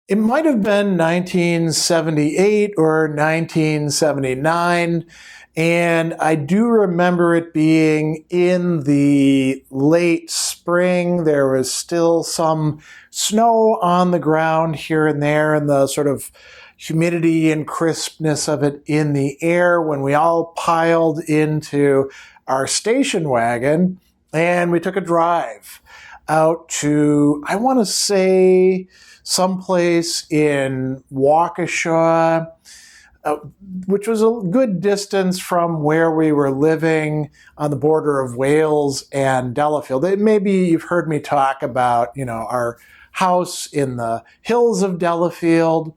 It might have been 1978 or 1979. And I do remember it being in the late spring. There was still some snow on the ground here and there, and the sort of humidity and crispness of it in the air when we all piled into our station wagon and we took a drive out to, I want to say, someplace in Waukesha, which was a good distance from where we were living on the border of Wales and Delafield. Maybe you've heard me talk about, our house in the hills of Delafield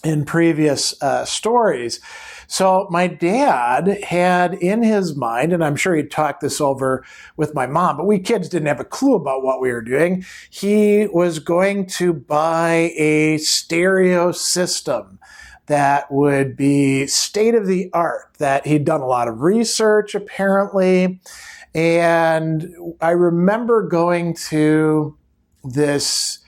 in previous stories. So my dad had in his mind, and I'm sure he talked this over with my mom, but we kids didn't have a clue about what we were doing. He was going to buy a stereo system that would be state of the art, that he'd done a lot of research apparently. And I remember going to this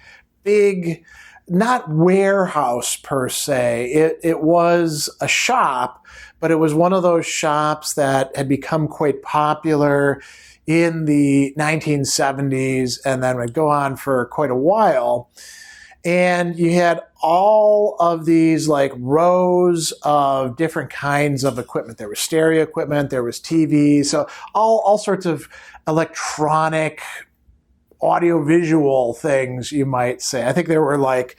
big, not warehouse per se, it was a shop, but it was one of those shops that had become quite popular in the 1970s and then would go on for quite a while. And you had all of these like rows of different kinds of equipment. There was stereo equipment, there was TV, so all sorts of electronic audiovisual things, you might say. I think there were like,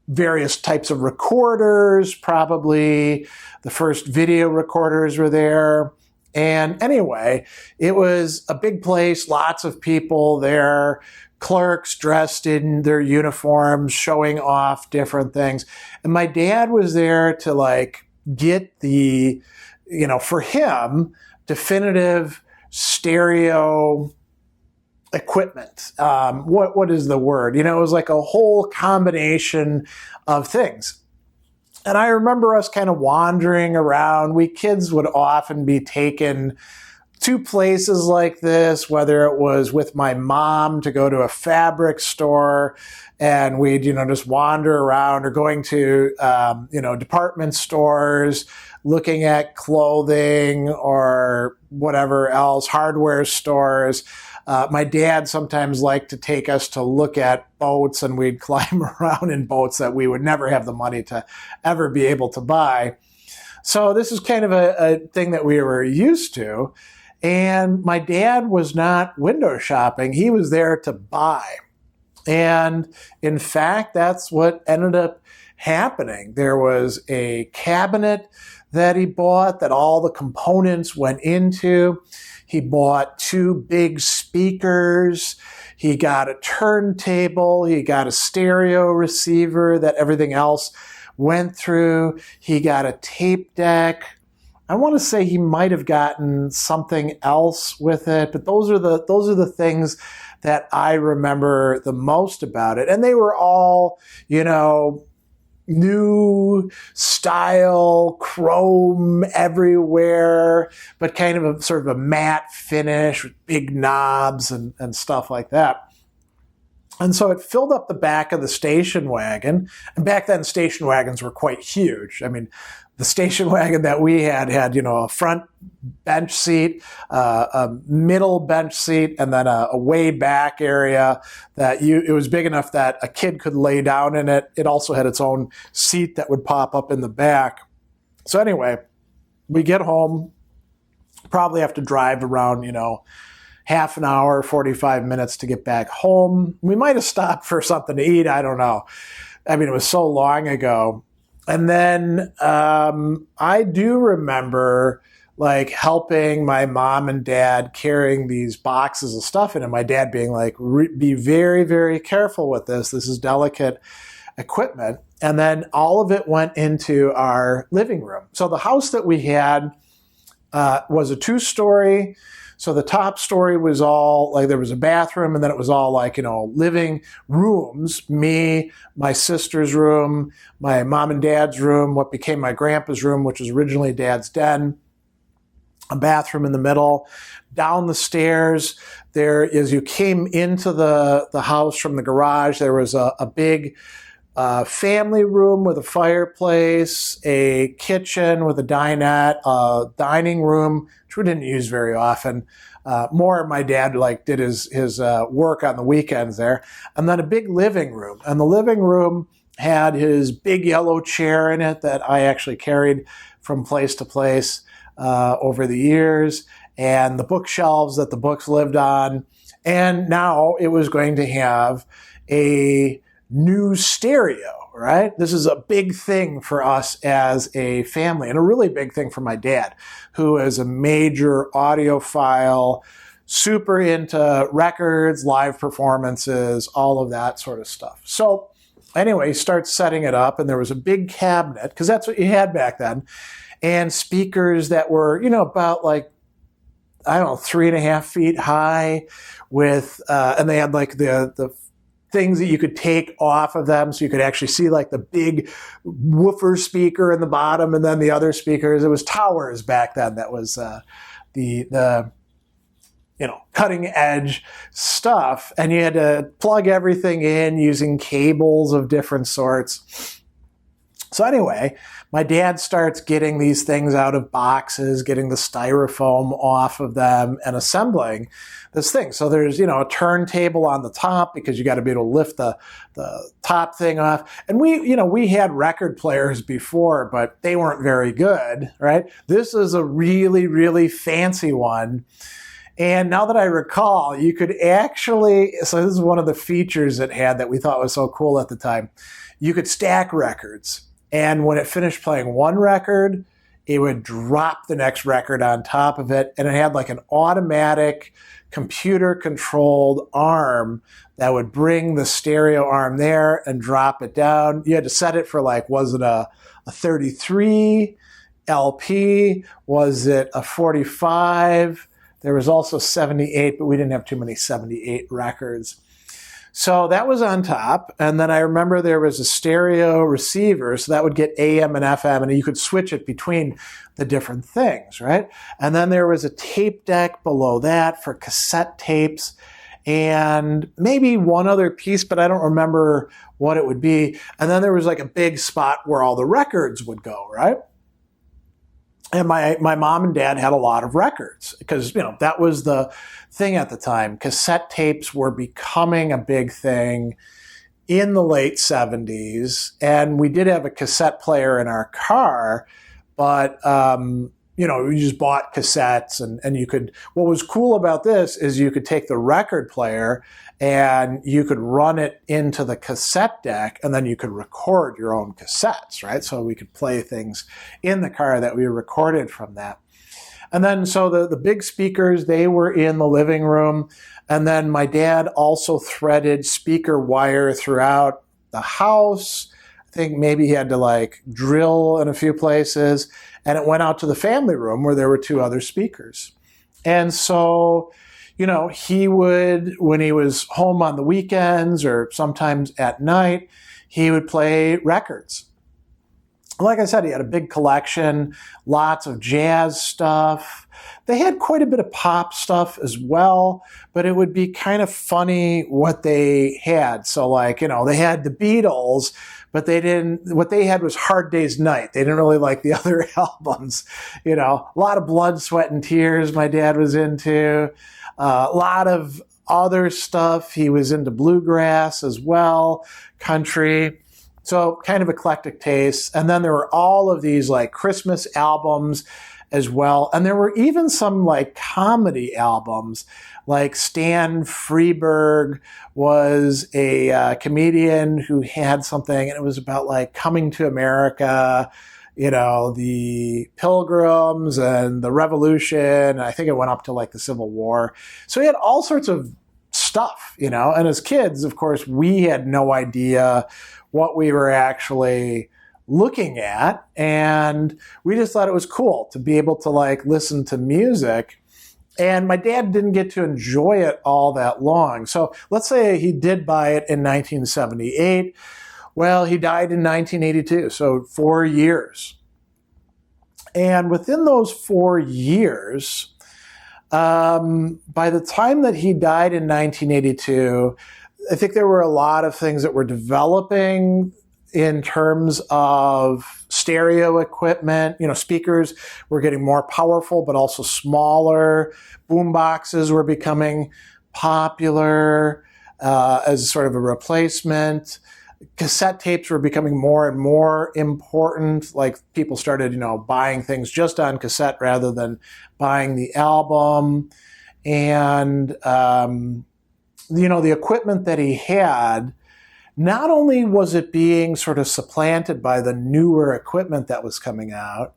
various types of recorders, probably the first video recorders were there. And anyway, it was a big place, lots of people there, clerks dressed in their uniforms, showing off different things. And my dad was there to like get the, for him, definitive stereo equipment. What is the word? It was like a whole combination of things. And I remember us kind of wandering around. We kids would often be taken to places like this, whether it was with my mom to go to a fabric store and we'd, just wander around, or going to, department stores, looking at clothing or whatever else, hardware stores. My dad sometimes liked to take us to look at boats, and we'd climb around in boats that we would never have the money to ever be able to buy. So this is kind of a thing that we were used to. And my dad was not window shopping. He was there to buy. And in fact, that's what ended up happening. There was a cabinet that he bought that all the components went into. He bought 2 big speakers. He got a turntable. He got a stereo receiver that everything else went through. He got a tape deck. I want to say he might have gotten something else with it, but those are the things that I remember the most about it. And they were all, new style, chrome everywhere, but kind of a sort of a matte finish with big knobs and stuff like that. And so it filled up the back of the station wagon. And back then, station wagons were quite huge. I mean, the station wagon that we had, a front bench seat, a middle bench seat, and then a way back area it was big enough that a kid could lay down in it. It also had its own seat that would pop up in the back. So anyway, we get home, probably have to drive around, half an hour, 45 minutes to get back home. We might have stopped for something to eat. I don't know. I mean, it was so long ago. And then I do remember like helping my mom and dad carrying these boxes of stuff in, and my dad being like, be very, very careful with this. This is delicate equipment. And then all of it went into our living room. So the house that we had was a 2-story. So the top story was all like, there was a bathroom, and then it was all like, living rooms, me, my sister's room, my mom and dad's room, what became my grandpa's room, which was originally Dad's den. a bathroom in the middle. Down the stairs, as you came into the house from the garage, there was a big family room with a fireplace, a kitchen with a dinette, a dining room, which we didn't use very often. More my dad did his work on the weekends there. And then a big living room. And the living room had his big yellow chair in it that I actually carried from place to place over the years, and the bookshelves that the books lived on. And now it was going to have a new stereo, right? This is a big thing for us as a family, and a really big thing for my dad, who is a major audiophile, super into records, live performances, all of that sort of stuff. So anyway, he starts setting it up, and there was a big cabinet, because that's what you had back then, and speakers that were, about 3.5 feet high with, and they had the things that you could take off of them, so you could actually see the big woofer speaker in the bottom, and then the other speakers. It was towers back then. That was the cutting edge stuff, and you had to plug everything in using cables of different sorts. So anyway, my dad starts getting these things out of boxes, getting the styrofoam off of them, and assembling this thing. So there's, a turntable on the top, because you got to be able to lift the top thing off. And we had record players before, but they weren't very good, right? This is a really, really fancy one. And now that I recall, you could actually, so this is one of the features it had that we thought was so cool at the time. You could stack records. And when it finished playing one record, it would drop the next record on top of it. And it had an automatic computer-controlled arm that would bring the stereo arm there and drop it down. You had to set it for was it a 33 LP? Was it a 45? There was also 78, but we didn't have too many 78 records. So that was on top. And then I remember there was a stereo receiver, so that would get AM and FM, and you could switch it between the different things, right? And then there was a tape deck below that for cassette tapes, and maybe one other piece, but I don't remember what it would be. And then there was a big spot where all the records would go, right? And my mom and dad had a lot of records, because, that was the thing at the time. Cassette tapes were becoming a big thing in the late 70s. And we did have a cassette player in our car, but, we just bought cassettes, and you could, what was cool about this is you could take the record player and you could run it into the cassette deck, and then you could record your own cassettes, right? So we could play things in the car that we recorded from that. And then, so the big speakers, they were in the living room. And then my dad also threaded speaker wire throughout the house. I think maybe he had to drill in a few places. And it went out to the family room where there were two other speakers. And so, he would, when he was home on the weekends or sometimes at night, he would play records. Like I said, he had a big collection, lots of jazz stuff. They had quite a bit of pop stuff as well, but it would be kind of funny what they had. So they had the Beatles, but what they had was Hard Day's Night. They didn't really like the other albums. A lot of Blood, Sweat, and Tears my dad was into. A lot of other stuff. He was into bluegrass as well, country. So kind of eclectic tastes. And then there were all of these Christmas albums as well. And there were even some comedy albums. Stan Freberg was a comedian who had something, and it was about coming to America, the Pilgrims and the Revolution. I think it went up to the Civil War. So he had all sorts of stuff, and as kids, of course, we had no idea what we were actually looking at, and we just thought it was cool to be able to listen to music. And my dad didn't get to enjoy it all that long. So let's say he did buy it in 1978. Well, he died in 1982, so 4 years. And within those 4 years, by the time that he died in 1982, I think there were a lot of things that were developing in terms of stereo equipment. Speakers were getting more powerful, but also smaller. Boom boxes were becoming popular as sort of a replacement. Cassette tapes were becoming more and more important. Like people started, buying things just on cassette rather than buying the album. And, the equipment that he had, not only was it being sort of supplanted by the newer equipment that was coming out,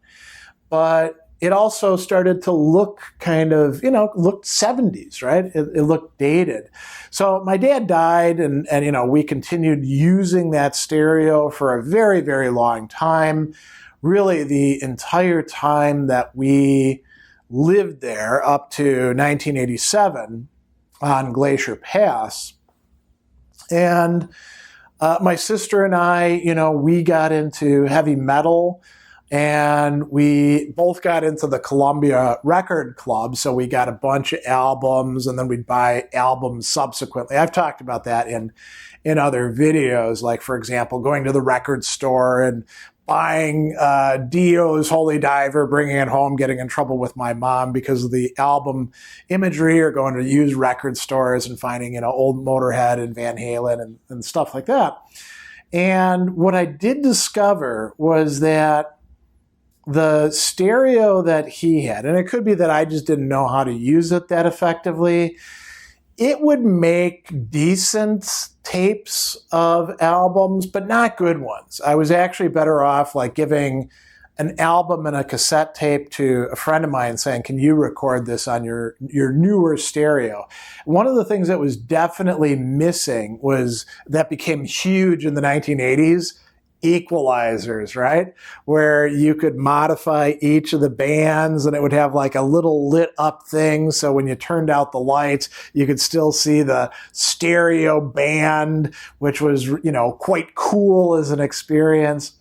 but it also started to look kind of, looked 70s, right? It looked dated. So my dad died and we continued using that stereo for a very, very long time. Really the entire time that we lived there up to 1987 on Glacier Pass. And my sister and I, we got into heavy metal. And we both got into the Columbia Record Club, so we got a bunch of albums, and then we'd buy albums subsequently. I've talked about that in other videos, like, for example, going to the record store and buying Dio's Holy Diver, bringing it home, getting in trouble with my mom because of the album imagery, or going to used record stores and finding, old Motorhead and Van Halen and stuff like that. And what I did discover was that the stereo that he had, and it could be that I just didn't know how to use it that effectively, it would make decent tapes of albums, but not good ones. I was actually better off like giving an album and a cassette tape to a friend of mine saying, can you record this on your newer stereo? One of the things that was definitely missing was that became huge in the 1980s, equalizers, right? Where you could modify each of the bands and it would have like a little lit up thing. So when you turned out the lights, you could still see the stereo band, which was, quite cool as an experience.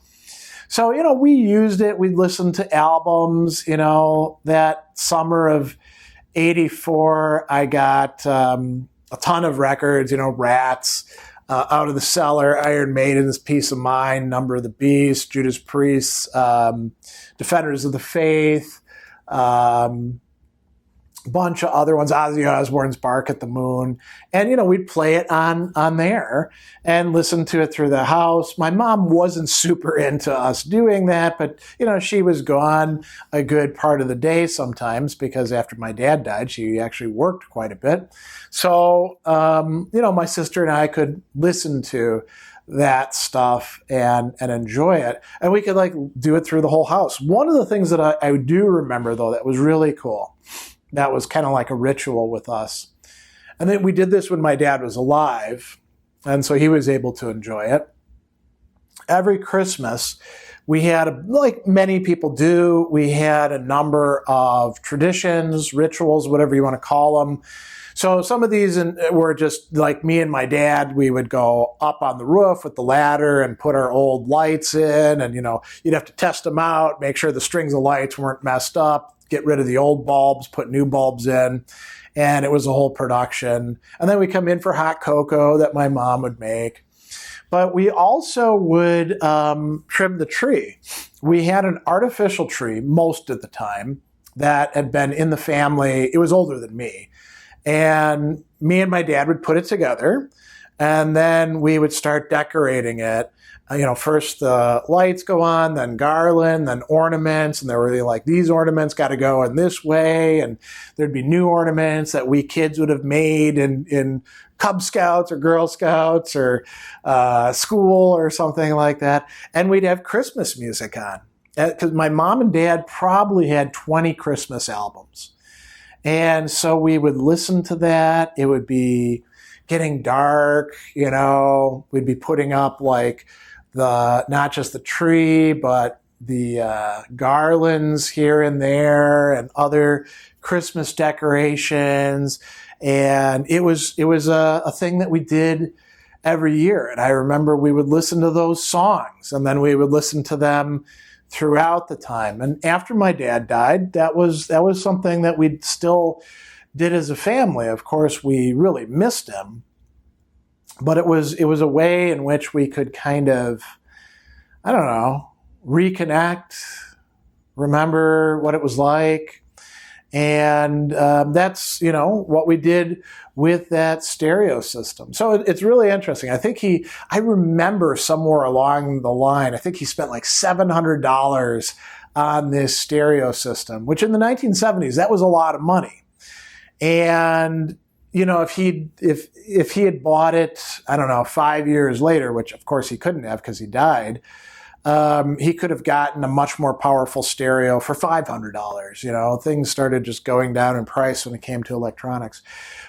So, we used it. We listened to albums, that summer of 84, I got a ton of records, Rats, Out of the Cellar, Iron Maiden's Peace of Mind, Number of the Beast, Judas Priest, Defenders of the Faith, bunch of other ones, Ozzy Osbourne's Bark at the Moon. And, we'd play it on there and listen to it through the house. My mom wasn't super into us doing that, but, she was gone a good part of the day sometimes because after my dad died, she actually worked quite a bit. So, my sister and I could listen to that stuff and enjoy it. And we could do it through the whole house. One of the things that I do remember though, that was really cool, that was kind of like a ritual with us. And then we did this when my dad was alive, and so he was able to enjoy it. Every Christmas, we had, like many people do, we had a number of traditions, rituals, whatever you want to call them. So some of these were just like me and my dad, we would go up on the roof with the ladder and put our old lights in, and you'd have to test them out, make sure the strings of lights weren't messed up, get rid of the old bulbs, put new bulbs in, and it was a whole production. And then we come in for hot cocoa that my mom would make. But we also would trim the tree. We had an artificial tree most of the time that had been in the family. It was older than me. And me and my dad would put it together, and then we would start decorating it. First the lights go on, then garland, then ornaments, and they were really like, these ornaments got to go in this way, and there'd be new ornaments that we kids would have made in Cub Scouts or Girl Scouts or school or something like that, and we'd have Christmas music on. Because my mom and dad probably had 20 Christmas albums. And so we would listen to that. It would be getting dark, we'd be putting up not just the tree, but the garlands here and there and other Christmas decorations. And it was a thing that we did every year. And I remember we would listen to those songs, and then we would listen to them throughout the time. And after my dad died, that was something that we still did as a family. Of course, we really missed him, but it was a way in which we could kind of, I don't know, reconnect, remember what it was like. And that's, what we did with that stereo system. So it's really interesting. I remember somewhere along the line, I think he spent like $700 on this stereo system, which in the 1970s, that was a lot of money. And, if he had bought it, I don't know, 5 years later, which of course he couldn't have because he died, he could have gotten a much more powerful stereo for $500. Things started just going down in price when it came to electronics.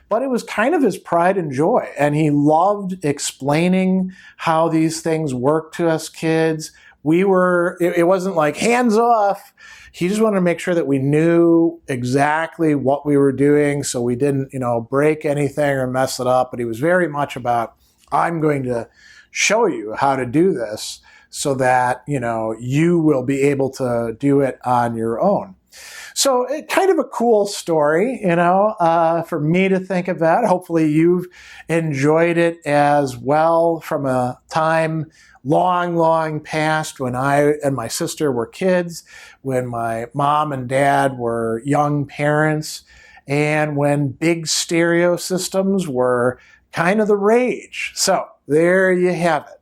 But it was kind of his pride and joy. And he loved explaining how these things work to us kids. It wasn't like hands off. He just wanted to make sure that we knew exactly what we were doing so we didn't, break anything or mess it up. But he was very much about, I'm going to show you how to do this so that, you will be able to do it on your own. So kind of a cool story, for me to think about. Hopefully you've enjoyed it as well, from a time long, long past when I and my sister were kids, when my mom and dad were young parents, and when big stereo systems were kind of the rage. So there you have it.